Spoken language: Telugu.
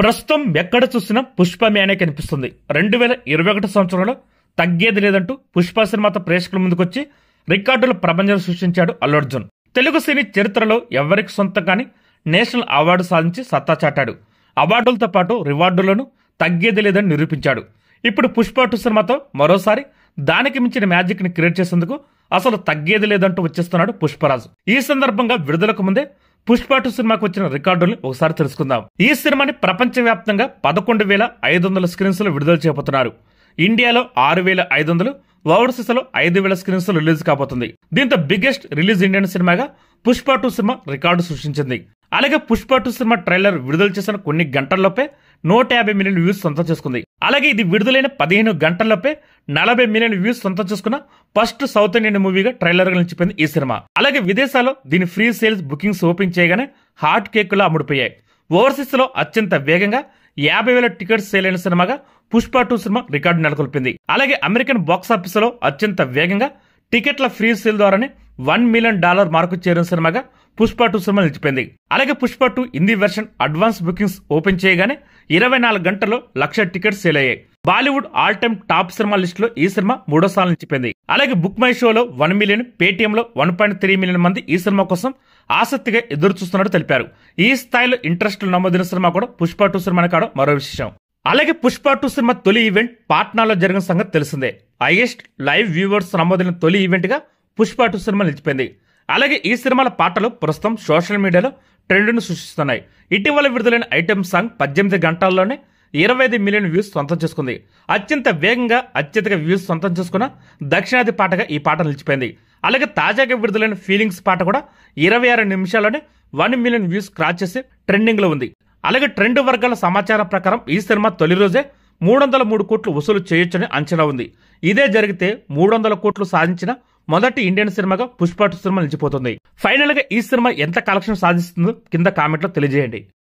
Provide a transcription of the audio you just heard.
ప్రస్తుతం ఎక్కడ చూసినా పుష్ప మ్యానే కనిపిస్తుంది. 2021 సంవత్సరంలో తగ్గేది లేదంటూ పుష్ప సినిమాతో ప్రేక్షకుల ముందుకొచ్చి రికార్డుల ప్రపంచం సృష్టించాడు అల్లు అర్జున్. తెలుగు సినీ చరిత్రలో ఎవరికి సొంతం కాని నేషనల్ అవార్డు సాధించి సత్తా చాటాడు. అవార్డులతో పాటు రివార్డులను తగ్గేది లేదని నిరూపించాడు. ఇప్పుడు పుష్ప 2 సినిమాతో మరోసారి దానికి మించిన మ్యాజిక్ ని క్రియేట్ చేసేందుకు అసలు తగ్గేది లేదంటూ వచ్చేస్తున్నాడు పుష్పరాజు. ఈ సందర్భంగా విడుదలకు ముందే పుష్ప 2 సినిమాకు వచ్చిన రికార్డుల్ని ఒకసారి తెలుసుకుందాం. ఈ సినిమాని ప్రపంచవ్యాప్తంగా 11,500 స్క్రీన్స్ లో విడుదల చేయబోతున్నారు. ఇండియాలో 6,500, ఓవర్సీస్ లో 5,000 స్క్రీన్స్ లో రిలీజ్ కాబోతుంది. దీంతో బిగ్గెస్ట్ రిలీజ్ ఇండియన్ సినిమాగా పుష్ప 2 సినిమా రికార్డు సృష్టించింది. అలాగే పుష్ప 2 సినిమా ట్రైలర్ విడుదల చేసిన కొన్ని గంటల్లోపే 150 మిలియన్ వ్యూస్ సొంతం చేసుకుంది. అలాగే ఇది విడుదలైన 15 గంటల్లోపే 40 మిలియన్ వ్యూస్ సొంతం చేసుకున్న ఫస్ట్ సౌత్ ఇండియన్ మూవీగా ట్రైలర్ గా నిలిచిపోయింది ఈ సినిమా. అలాగే విదేశాల్లో దీని ఫ్రీ సేల్స్ బుకింగ్స్ ఓపెన్ చేయగానే హాట్ కేకులా అమ్ముడుపోయాయి. ఓవర్సీస్ లో అత్యంత వేగంగా 50,000 టికెట్స్ సేల్ అయిన సినిమాగా పుష్ప 2 సినిమా రికార్డు నెలకొల్పింది. అలాగే అమెరికన్ బాక్స్ ఆఫీస్ లో అత్యంత వేగంగా టికెట్ల ఫ్రీ సేల్ ద్వారానే $1 మిలియన్ మార్కు చేరిన సినిమాగా పుష్ప 2 సినిమా నిలిచిపోయింది. అలాగే Pushpa 2 Hindi version advance bookings open చేయగానే 24 గంటల్లో 1,00,000 టికెట్స్ సేల్ అయ్యాయి. Bollywood all time top cinema list లో ఈ సినిమా 3వ స్థానం నిలిచిపోయింది. అలాగే బుక్ మై షోలో 1 మిలియన్, పేటీఎం లో 1.3 మిలియన్ మంది ఈ సినిమా కోసం ఆసక్తిగా ఎదురు చూస్తున్నట్టు తెలిపారు. ఈ స్థాయిలో ఇంట్రెస్ట్ నమోదిన సినిమా కూడా పుష్ప 2 సినిమా కావడం మరో విశేషం. అలాగే పుష్ప 2 సినిమా తొలి ఈవెంట్ పాట్నాలో జరిగిన సంగతి తెలిసిందే. హైయెస్ట్ లైవ్ వ్యూవర్స్ నమోదిన తొలి ఈవెంట్ గా పుష్ప 2 సినిమా నిలిచిపోయింది. అలాగే ఈ సినిమాల పాటలు ప్రస్తుతం సోషల్ మీడియాలో ట్రెండ్ను సృష్టిస్తున్నాయి. ఇటీవల విడుదలైన ఐటెం సాంగ్ 18 గంటల్లోనే 25 మిలియన్ వ్యూస్ సొంతం చేసుకుంది. అత్యంత వేగంగా అత్యధిక వ్యూస్ సొంతం చేసుకున్న దక్షిణాది పాటగా ఈ పాట నిలిచిపోయింది. అలాగే తాజాగా విడుదలైన ఫీలింగ్స్ పాట కూడా 26 నిమిషాల్లోనే 1 మిలియన్ వ్యూస్ క్రాస్ చేసి ట్రెండింగ్ లో ఉంది. అలాగే ట్రెండ్ వర్గాల సమాచారం ప్రకారం ఈ సినిమా తొలి రోజే 303 కోట్లు వసూలు చేయొచ్చని అంచనా ఉంది. ఇదే జరిగితే 300 కోట్లు సాధించిన మొదటి ఇండియన్ సినిమాగా పుష్ప 2 సినిమా నిలిచిపోతుంది. ఫైనల్ గా ఈ సినిమా ఎంత కలెక్షన్ సాధిస్తుందో కింద కామెంట్ లో తెలియజేయండి.